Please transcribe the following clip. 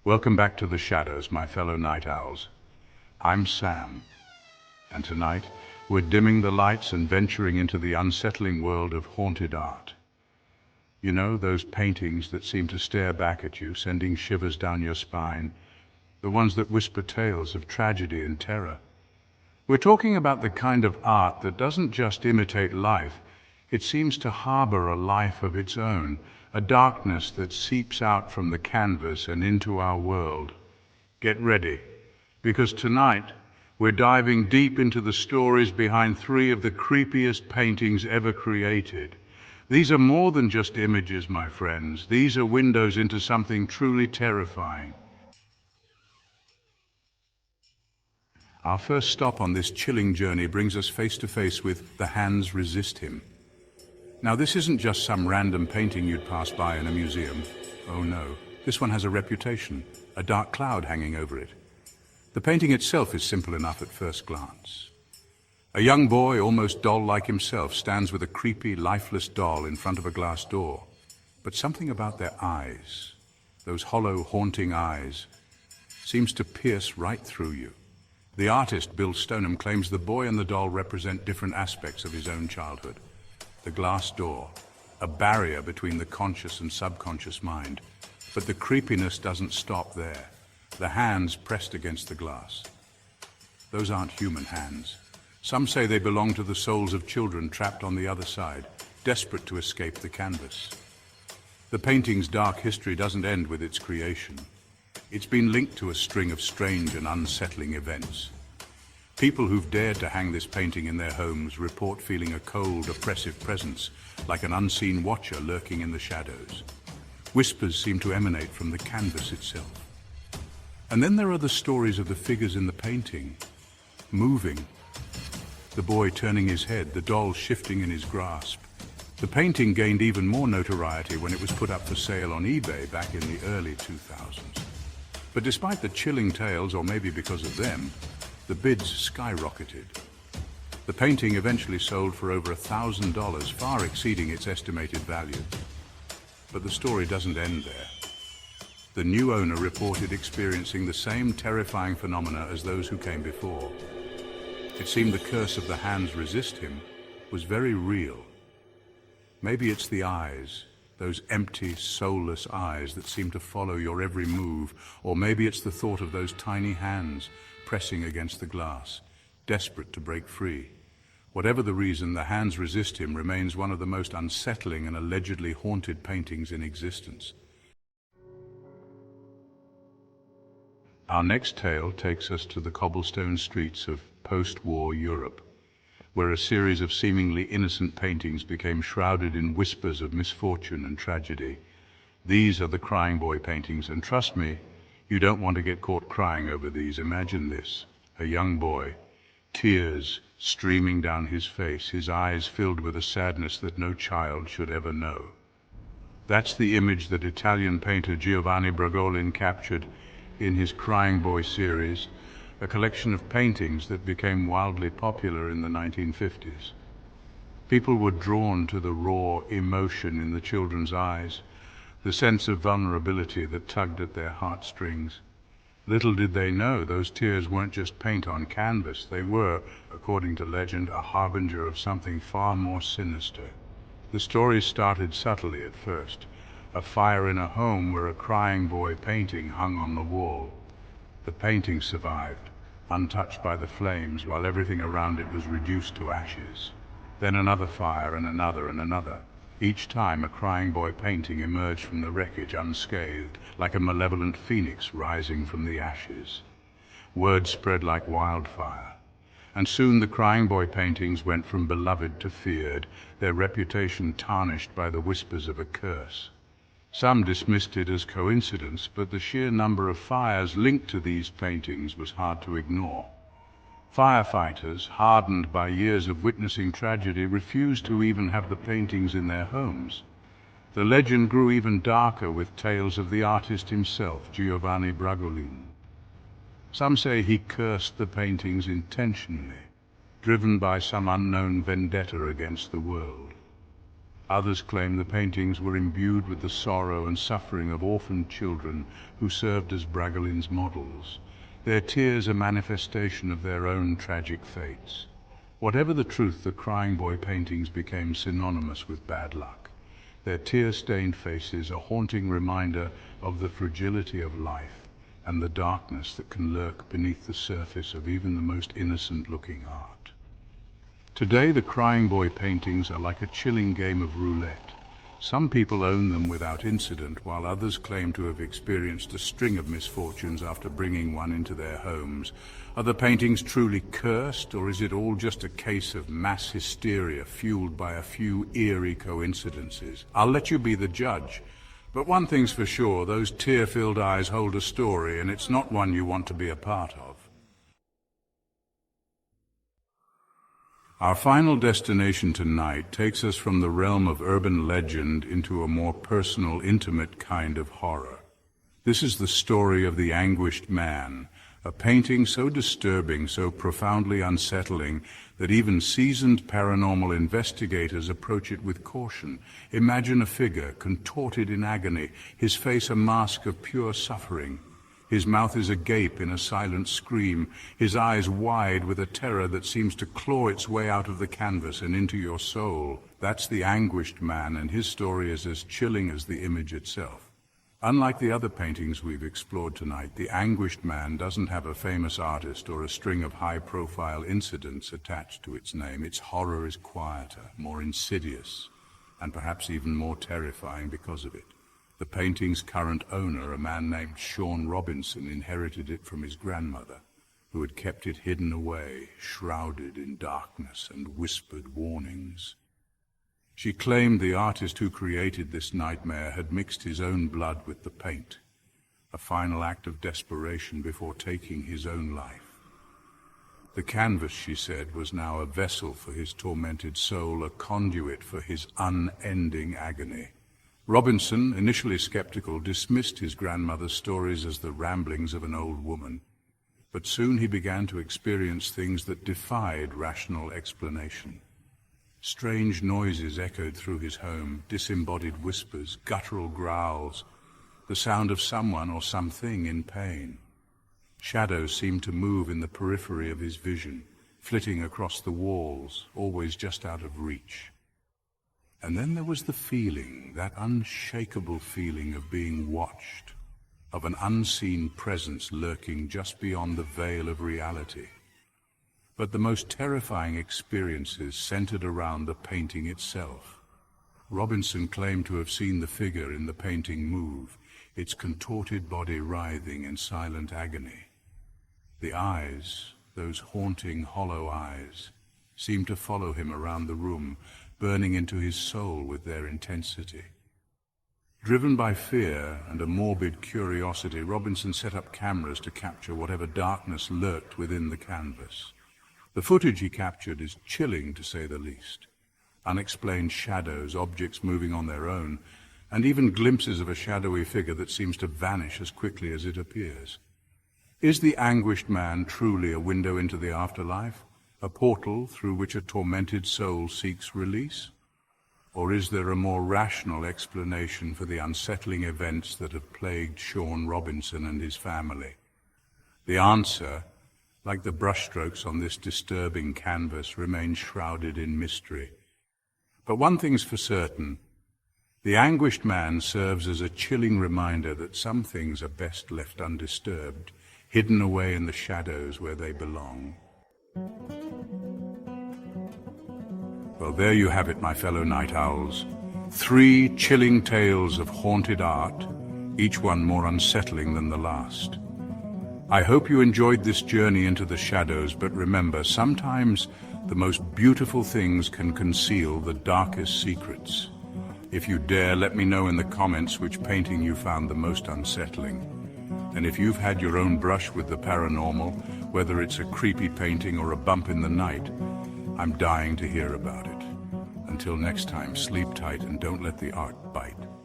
Welcome back to the shadows, my fellow night owls. I'm Sam, and tonight we're dimming the lights and venturing into the unsettling world of haunted art. You know, those paintings that seem to stare back at you, sending shivers down your spine, the ones that whisper tales of tragedy and terror. We're talking about the kind of art that doesn't just imitate life, it seems to harbor a life of its own, a darkness that seeps out from the canvas and into our world. Get ready, because tonight we're diving deep into the stories behind three of the creepiest paintings ever created. These are more than just images, my friends. These are windows into something truly terrifying. Our first stop on this chilling journey brings us face to face with The Hands Resist Him. Now, this isn't just some random painting you'd pass by in a museum. Oh no, this one has a reputation, a dark cloud hanging over it. The painting itself is simple enough at first glance. A young boy, almost doll-like himself, stands with a creepy, lifeless doll in front of a glass door. But something about their eyes, those hollow, haunting eyes, seems to pierce right through you. The artist, Bill Stoneham, claims the boy and the doll represent different aspects of his own childhood. The glass door, a barrier between the conscious and subconscious mind. But the creepiness doesn't stop there. The hands pressed against the glass. Those aren't human hands. Some say they belong to the souls of children trapped on the other side, desperate to escape the canvas. The painting's dark history doesn't end with its creation. It's been linked to a string of strange and unsettling events. People who've dared to hang this painting in their homes report feeling a cold, oppressive presence, like an unseen watcher lurking in the shadows. Whispers seem to emanate from the canvas itself. And then there are the stories of the figures in the painting, moving. The boy turning his head, the doll shifting in his grasp. The painting gained even more notoriety when it was put up for sale on eBay back in the early 2000s. But despite the chilling tales, or maybe because of them, the bids skyrocketed. The painting eventually sold for over $1,000, far exceeding its estimated value. But the story doesn't end there. The new owner reported experiencing the same terrifying phenomena as those who came before. It seemed the curse of The Hands Resist Him was very real. Maybe it's the eyes, those empty, soulless eyes that seem to follow your every move, or maybe it's the thought of those tiny hands pressing against the glass, desperate to break free. Whatever the reason, The Hands Resist Him remains one of the most unsettling and allegedly haunted paintings in existence. Our next tale takes us to the cobblestone streets of post-war Europe, where a series of seemingly innocent paintings became shrouded in whispers of misfortune and tragedy. These are the Crying Boy paintings, and trust me, you don't want to get caught crying over these. Imagine this, a young boy, tears streaming down his face, his eyes filled with a sadness that no child should ever know. That's the image that Italian painter Giovanni Bragolin captured in his Crying Boy series, a collection of paintings that became wildly popular in the 1950s. People were drawn to the raw emotion in the children's eyes, the sense of vulnerability that tugged at their heartstrings. Little did they know those tears weren't just paint on canvas. They were, according to legend, a harbinger of something far more sinister. The story started subtly at first. A fire in a home where a Crying Boy painting hung on the wall. The painting survived, untouched by the flames, while everything around it was reduced to ashes. Then another fire, and another, and another. Each time a Crying Boy painting emerged from the wreckage unscathed, like a malevolent phoenix rising from the ashes. Word spread like wildfire, and soon the Crying Boy paintings went from beloved to feared, their reputation tarnished by the whispers of a curse. Some dismissed it as coincidence, but the sheer number of fires linked to these paintings was hard to ignore. Firefighters, hardened by years of witnessing tragedy, refused to even have the paintings in their homes. The legend grew even darker with tales of the artist himself, Giovanni Bragolin. Some say he cursed the paintings intentionally, driven by some unknown vendetta against the world. Others claim the paintings were imbued with the sorrow and suffering of orphaned children who served as Bragelin's models, their tears a manifestation of their own tragic fates. Whatever the truth, the Crying Boy paintings became synonymous with bad luck. Their tear-stained faces a haunting reminder of the fragility of life and the darkness that can lurk beneath the surface of even the most innocent-looking art. Today, the Crying Boy paintings are like a chilling game of roulette. Some people own them without incident, while others claim to have experienced a string of misfortunes after bringing one into their homes. Are the paintings truly cursed, or is it all just a case of mass hysteria fueled by a few eerie coincidences? I'll let you be the judge. But one thing's for sure, those tear-filled eyes hold a story, and it's not one you want to be a part of. Our final destination tonight takes us from the realm of urban legend into a more personal, intimate kind of horror. This is the story of The Anguished Man, a painting so disturbing, so profoundly unsettling, that even seasoned paranormal investigators approach it with caution. Imagine a figure contorted in agony, his face a mask of pure suffering. His mouth is agape in a silent scream, his eyes wide with a terror that seems to claw its way out of the canvas and into your soul. That's The Anguished Man, and his story is as chilling as the image itself. Unlike the other paintings we've explored tonight, The Anguished Man doesn't have a famous artist or a string of high-profile incidents attached to its name. Its horror is quieter, more insidious, and perhaps even more terrifying because of it. The painting's current owner, a man named Sean Robinson, inherited it from his grandmother, who had kept it hidden away, shrouded in darkness and whispered warnings. She claimed the artist who created this nightmare had mixed his own blood with the paint, a final act of desperation before taking his own life. The canvas, she said, was now a vessel for his tormented soul, a conduit for his unending agony. Robinson, initially skeptical, dismissed his grandmother's stories as the ramblings of an old woman, but soon he began to experience things that defied rational explanation. Strange noises echoed through his home, disembodied whispers, guttural growls, the sound of someone or something in pain. Shadows seemed to move in the periphery of his vision, flitting across the walls, always just out of reach. And then there was the feeling, that unshakable feeling of being watched, of an unseen presence lurking just beyond the veil of reality. But the most terrifying experiences centered around the painting itself. Robinson claimed to have seen the figure in the painting move, its contorted body writhing in silent agony. The eyes, those haunting, hollow eyes, seemed to follow him around the room, burning into his soul with their intensity. Driven by fear and a morbid curiosity, Robinson set up cameras to capture whatever darkness lurked within the canvas. The footage he captured is chilling, to say the least. Unexplained shadows, objects moving on their own, and even glimpses of a shadowy figure that seems to vanish as quickly as it appears. Is The Anguished Man truly a window into the afterlife? A portal through which a tormented soul seeks release? Or is there a more rational explanation for the unsettling events that have plagued Sean Robinson and his family? The answer, like the brushstrokes on this disturbing canvas, remains shrouded in mystery. But one thing's for certain, The Anguished Man serves as a chilling reminder that some things are best left undisturbed, hidden away in the shadows where they belong. Well, there you have it, my fellow night owls. 3 chilling tales of haunted art, each one more unsettling than the last. I hope you enjoyed this journey into the shadows, but remember, sometimes the most beautiful things can conceal the darkest secrets. If you dare, let me know in the comments which painting you found the most unsettling. And if you've had your own brush with the paranormal, whether it's a creepy painting or a bump in the night, I'm dying to hear about it. Until next time, sleep tight and don't let the art bite.